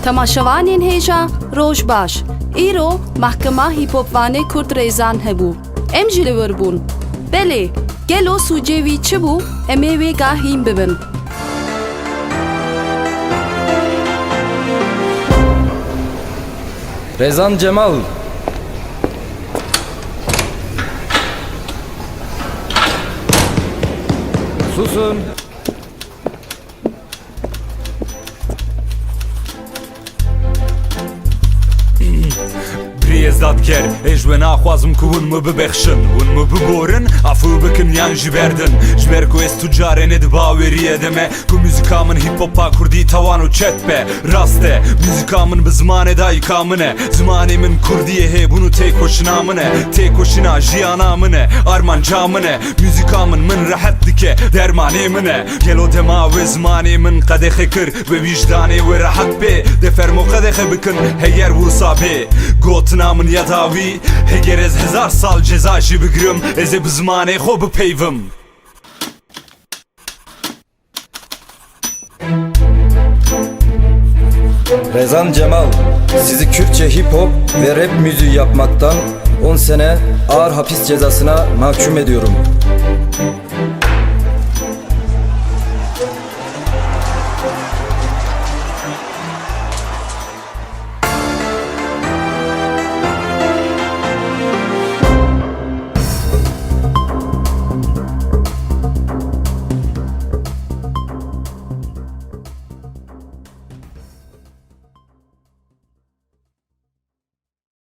Temaşavanên hêja roj baş. Îro Mahkema Hîpopvanê Kurd Rêzan hebû. Em jî li wir bûn. Belê, gelo sûcê wî çi bû, em ê wê gahîn bibin. Rezan Cemal. Susun. Êzdadger ê ji we naxwazim ku hûn me bibexşin hûn me biborin afû bikin yan ji berdin ji ber ku ez tu carê nê di baweriyê de me ku muzîka min hîp-hopa Kurdî tawan û çet be rast e muzîka min bi zimanê dayîka min e zimanê min Kurdiyê hê bûn û têkoşina min e têkoşina jiyana min e armanca min e muzîka min rehet dike dermanê min e gelo dema wê zimanê min qedexê kir ve wîjdanê wê rehet bê de fermo qedexê bikin heger wisa bê gotina min ya dawî heger ez 1000 sal ceza jî bigirim ez ê bi zimanê xwe bipeyvim. Rezan Cemal, sizi Kürtçe hip hop ve rap müziği yapmaktan 10 sene ağır hapis cezasına mahkum ediyorum.